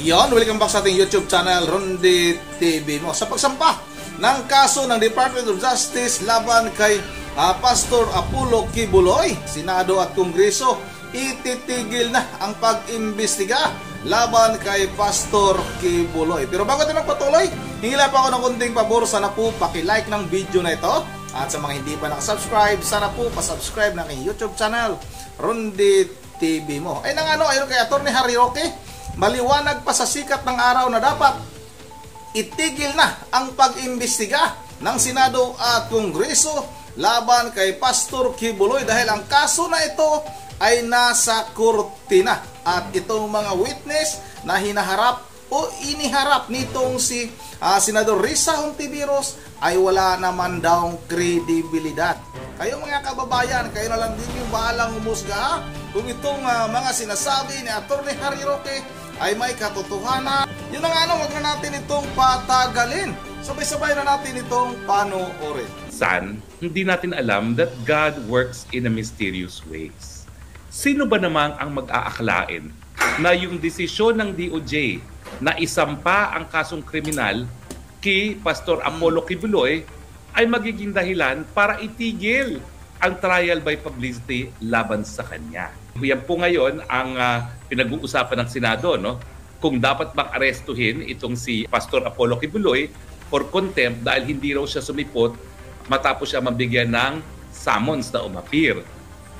Yon, welcome back sa ating YouTube channel, Ronde TV mo. Sa pagsampa ng kaso ng Department of Justice laban kay Pastor Apollo Kibuloy, Senado at Kongreso ititigil na ang pag-imbestiga laban kay Pastor Kibuloy. Pero bago tayo magpatuloy, hingila pa ako ng konting pabor. Sana po paki-like ng video na ito. At sa mga hindi pa nakasubscribe, sana po pasubscribe ng aking YouTube channel, Ronde TV mo. Ay nang ayon kay Atty. Harry Roque, maliwanag pa sa sikat ng araw na dapat itigil na ang pag-imbestiga ng Senado at Kongreso laban kay Pastor Kibuloy dahil ang kaso na ito ay nasa korte na at itong mga witness na hinaharap o iniharap nitong si Senador Risa Hontiveros ay wala naman daw kredibilidad. Kayo mga kababayan, kayo na lang din yung bahalang humusga kung itong mga sinasabi ni Atty. Harry Roque ay may katotohanan. Yun ang wag na natin itong patagalin. Sabay-sabay na natin itong panoorin. San, hindi natin alam that God works in a mysterious ways. Sino ba namang ang mag-aakalain na yung desisyon ng DOJ na isampa ang kasong kriminal kay Pastor Apollo Kibuloy ay magiging dahilan para itigil ang trial by publicity laban sa kanya? Yan po ngayon ang pinag-uusapan ng Senado, no? Kung dapat bang arestuhin itong si Pastor Apollo Kibuloy for contempt dahil hindi raw siya sumipot matapos siya mabigyan ng summons na umapir.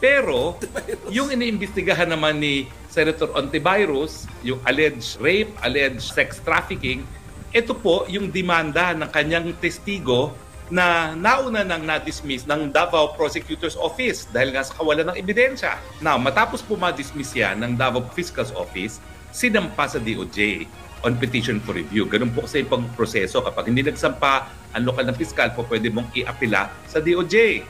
Pero yung iniimbestigahan naman ni Senator Hontiveros, yung alleged rape, alleged sex trafficking, ito po yung demanda ng kanyang testigo na nauna nang na-dismiss ng Davao Prosecutor's Office dahil nga sa kawalan ng ebidensya. Now, matapos po ma-dismiss yan ng Davao Fiscal's Office, sinampa sa DOJ on petition for review. Ganun po kasi yung proseso. Kapag hindi nagsampa ang lokal ng piskal, po pwede mong i-apila sa DOJ.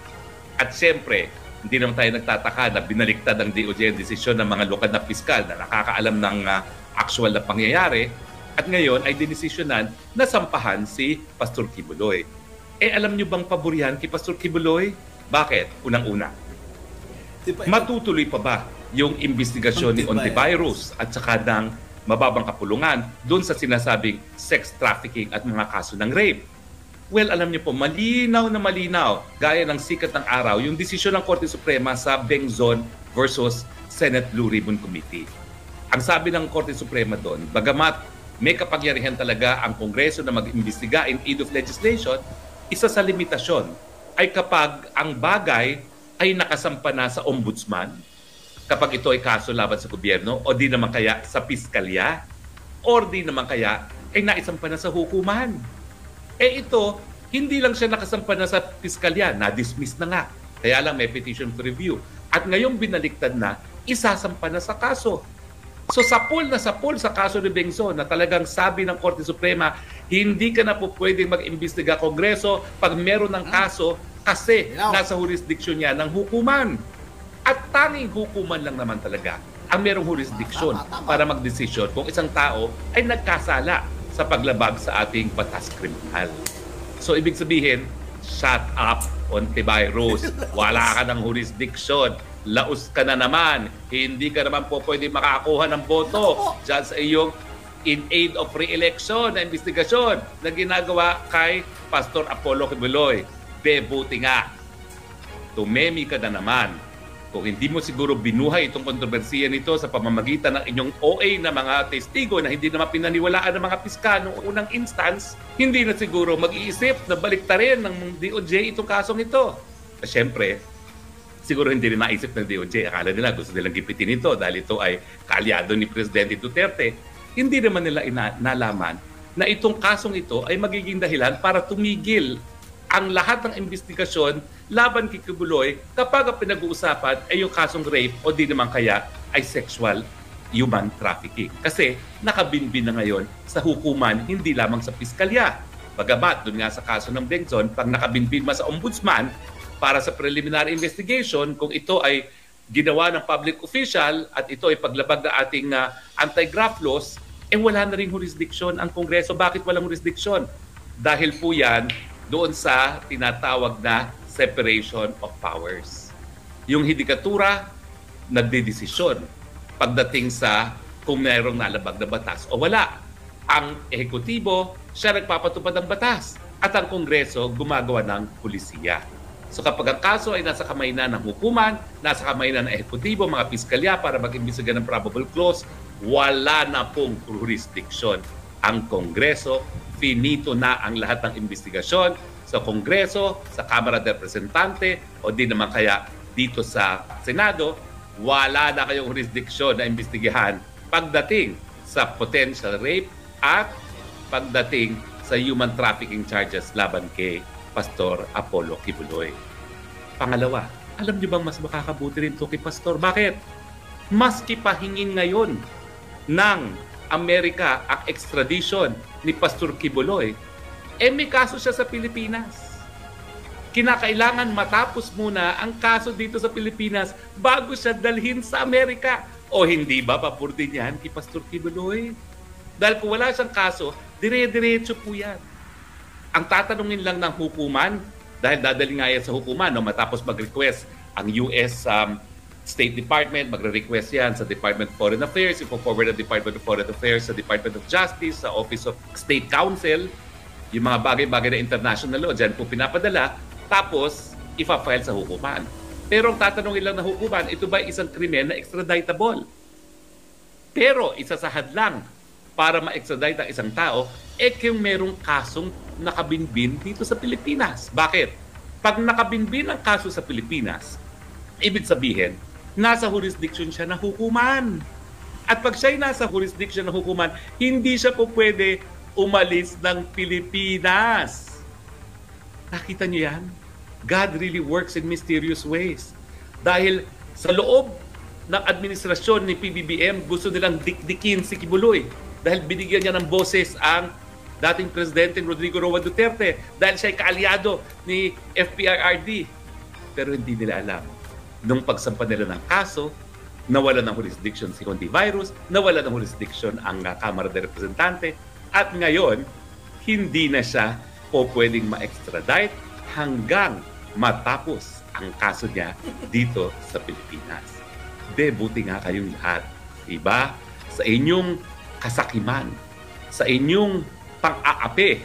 At siyempre, hindi naman tayo nagtataka na binaliktad ng DOJ ang desisyon ng mga lokal na piskal na nakakaalam ng actual na pangyayari at ngayon ay dinesisyonan na sampahan si Pastor Kibuloy. Alam nyo bang paborihan kay Pastor Kibuloy? Bakit? Unang-una, matutuloy pa ba yung investigasyon ni Hontiveros at saka ng mababang kapulungan doon sa sinasabing sex trafficking at mga kaso ng rape? Well, alam niyo po, malinaw na malinaw, gaya ng sikat ng araw, yung desisyon ng Korte Suprema sa Bengzon versus Senate Blue Ribbon Committee. Ang sabi ng Korte Suprema doon, bagamat may kapangyarihan talaga ang Kongreso na mag-imbestiga in aid of legislation, isa sa limitasyon ay kapag ang bagay ay nakasampa na sa ombudsman, kapag ito ay kaso laban sa gobyerno, o di naman kaya sa piskalya, or di naman kaya ay naisampa na sa hukuman. Ito, hindi lang siya nakasampa na sa piskalya, na-dismiss na nga. Kaya lang may petition for review. At ngayong binaliktad na, isasampa na sa kaso. So sapul sa kaso ni Bengzon na talagang sabi ng Korte Suprema, hindi ka na po pwedeng mag-imbestiga Kongreso pag meron ng kaso kasi nasa jurisdiction niya ng hukuman. At tanging hukuman lang naman talaga ang merong jurisdiction para magdesisyon kung isang tao ay nagkasala sa paglabag sa ating batas kriminal. So ibig sabihin, shut up, Hontiveros. Wala ka ng jurisdiction. Laos ka na naman. Hindi ka naman po pwede makakuha ng boto dyan sa iyong in aid of re-election na investigasyon na ginagawa kay Pastor Apollo Kibuloy. Bebuti nga. Tumemi ka na naman. Kung hindi mo siguro binuhay itong kontrobersiya nito sa pamamagitan ng inyong OA na mga testigo na hindi naman pinaniwalaan ng mga piskal noong unang instance, hindi na siguro mag-iisip na baliktarin ng DOJ itong kasong ito. Siyempre, siguro hindi rin naisip ng DOJ. Akala nila gusto nilang gipitin ito dahil ito ay kaalyado ni Presidente Duterte. Hindi naman nila nalaman na itong kasong ito ay magiging dahilan para tumigil ang lahat ng investigasyon laban kay Kibuloy kapag ang pinag-uusapan ay yung kasong rape o di naman kaya ay sexual human trafficking. Kasi nakabinbin na ngayon sa hukuman, hindi lamang sa piskalya. Bagamat doon nga sa kaso ng Bengzon, pag nakabinbin sa ombudsman para sa preliminary investigation, kung ito ay ginawa ng public official at ito ay paglabag na ating anti-graft laws, wala na rin jurisdiction ang Kongreso. Bakit walang jurisdiction? Dahil po yan doon sa tinatawag na separation of powers. Yung hidikatura, nagdedesisyon pagdating sa kung mayroong nalabag na batas o wala. Ang ehekutibo, siya nagpapatupad ng batas at ang Kongreso gumagawa ng pulisiya. So kapag ang kaso ay nasa kamay na ng hukuman, nasa kamay na ng ehekutibo, mga piskalya para mag-imbestiga ng probable cause, wala na pong jurisdiction ang Kongreso. Finito na ang lahat ng investigasyon sa Kongreso, sa Kamara de Representante o di naman kaya dito sa Senado. Wala na kayong jurisdiction na imbestigahan pagdating sa potential rape at pagdating sa human trafficking charges laban kay Pastor Apollo Kibuloy. Pangalawa, alam niyo bang mas makakabuti rin ito kay Pastor? Bakit? Maski pahingin ngayon ng Amerika ang extradition ni Pastor Kibuloy, may kaso siya sa Pilipinas. Kinakailangan matapos muna ang kaso dito sa Pilipinas bago siya dalhin sa Amerika. O hindi ba papurdin yan kay Pastor Kibuloy? Dahil kung wala siyang kaso, dire-diretso po yan. Ang tatanungin lang ng hukuman, dahil dadali nga yan sa hukuman, no, matapos mag-request ang US State Department, magre-request yan sa Department of Foreign Affairs, ipo-forward ang Department of Foreign Affairs sa Department of Justice, sa Office of State Counsel, yung mga bagay-bagay na international law, dyan po pinapadala, tapos ipa-file sa hukuman. Pero ang tatanungin lang ng hukuman, ito ba isang krimen na extraditable? Pero isa sa hadlang para ma-extradite ang isang tao, kung merong kasong nakabinbin dito sa Pilipinas. Bakit? Pag nakabinbin ang kaso sa Pilipinas, ibig sabihin, nasa jurisdiction siya ng hukuman. At pag siya'y nasa jurisdiction ng hukuman, hindi siya po pwede umalis ng Pilipinas. Nakita niyo yan? God really works in mysterious ways. Dahil sa loob ng administrasyon ni PBBM, gusto nilang dikdikin si Kibuloy. Dahil binigyan niya ng boses ang dating Presidente Rodrigo Roa Duterte. Dahil siya'y kaalyado ni FPRRD. Pero hindi nila alam. Nung pagsampa nila ng kaso, nawala ng jurisdiction si Hontivirus, nawala ng jurisdiction ang Kamara de Representante, at ngayon, hindi na siya po pwedeng ma-extradite hanggang matapos ang kaso niya dito sa Pilipinas. Buti nga kayong lahat. Diba? Sa inyong kasakiman, sa inyong pang-aapi,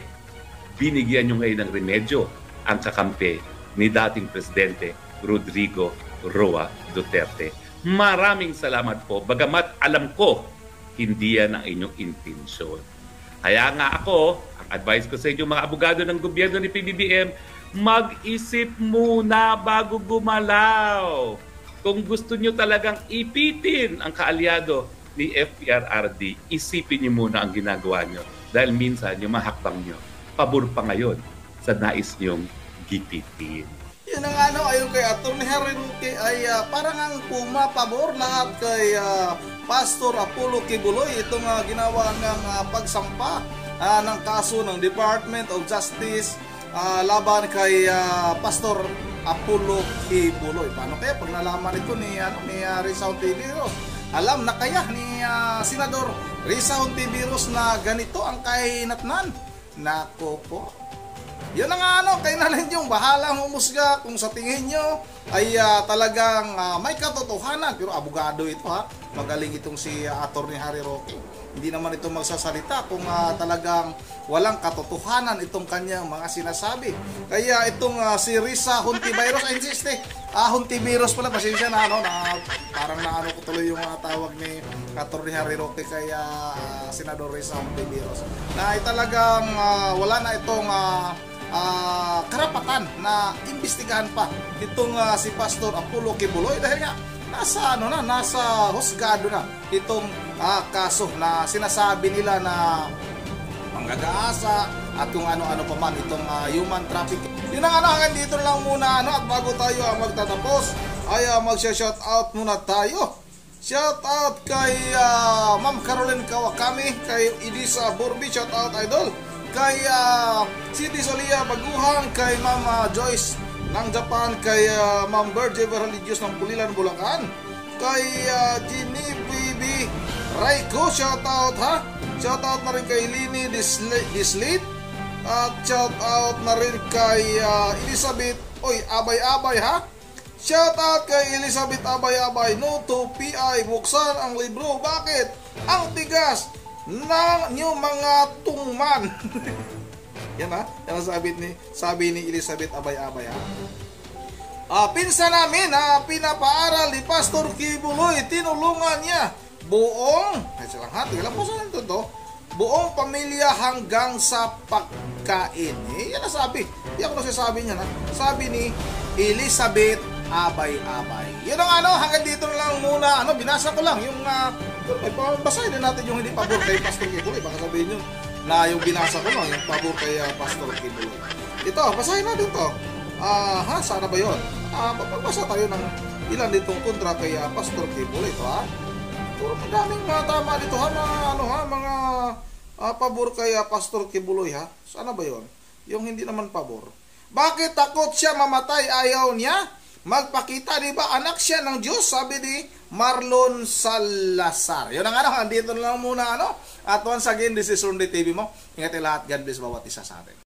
binigyan nyo ngayon ng remedyo ang kakampi ni dating Presidente Rodrigo Roa Duterte. Maraming salamat po. Bagamat alam ko, hindi yan ang inyong intensyon. Kaya nga ako, ang advice ko sa inyo mga abogado ng gobyerno ni PBBM, mag-isip muna bago gumalaw. Kung gusto nyo talagang ipitin ang kaalyado ni FPRRD, isipin nyo muna ang ginagawa nyo. Dahil minsan yung mahakbang nyo, pabor pa ngayon sa nais nyong gipitin. Yun ang ayon kay Atty. Harry Roque ay parang ang pumapabor lahat kay Pastor Apollo Kibuloy itong ginawa ng pagsampa ng kaso ng Department of Justice laban kay Pastor Apollo Kibuloy. Paano kaya pag nalaman ito ni Risa Hontiveros? Alam na kaya ni Senador Risa Hontiveros na ganito ang kahinatnan? Nako po. Yun ang kayo na lang yung bahalang humusga kung sa tingin nyo ay talagang may katotohanan. Pero abogado ito magaling itong si Atty. Harry Roque. Hindi naman ito magsasalita kung talagang walang katotohanan itong kanyang mga sinasabi. Kaya itong si Risa Hontiveros, insiste, Hontiveros pala, pasensya na, parang naano ko tuloy yung tawag ni Atty. Harry Roque kay Senador Risa Hontiveros. Na talagang wala na itong karapatan na imbestigahan pa itong si Pastor Apollo Kibuloy dahil nga nasa husgado na itong kaso na sinasabi nila na manggagaasa at kung ano-ano pa man itong human trafficking. Yun ang hanggang dito lang muna at bago tayo magtatapos ay mag-shout out muna tayo. Shout out kay Ma'am Caroline Kawakami, kay Elisa Borbi, shout out idol. Kay City Solia Baguhan, kay Ma'am Joyce ng Japan, kay Ma'am Berge Religious ng Pulilan, Bulacan, kay Ginny Bibi Raiko, shoutout shoutout na rin kay Lini Dislit, at shoutout na rin kay Elizabeth Abay-Abay shoutout kay Elizabeth Abay-Abay. No to PI, buksan ang libro. Bakit? ang tigas ng inyong mga tungman. Yan ha, yan ang sabi ni Elizabeth Abay-Abay ha. Pinsan namin na pinapaaral ni Pastor Kibuloy, tinulungan niya buong, buong pamilya hanggang sa pagkain. Yan ang sabi. Hindi ako nasasabi niya na. Sabi ni Elizabeth Abay-Abay. Yun ang hanggang dito na lang muna. Binasa ko lang yung basahin din natin yung hindi pabor kay Pastor Kibuloy. Baka sabihin nyo na yung binasa ko lang, yung pabor kay Pastor Kibuloy. Ito, basahin natin to. Sana ba yun? Magbasa tayo ng ilan ditong kontra kay Pastor Kibuloy. Ito puro madaming tama dito mga pabor kay Pastor Kibuloy ha. Sana ba yun? Yung hindi naman pabor. Bakit takot siya mamatay? Ayaw niya magpakita, di ba? Anak siya ng Diyos, sabi ni Marlon Salazar. Yun ang andito na lang muna At once again, this is Ronde TV mo. Ingat lahat, God bless bawat isa sa atin.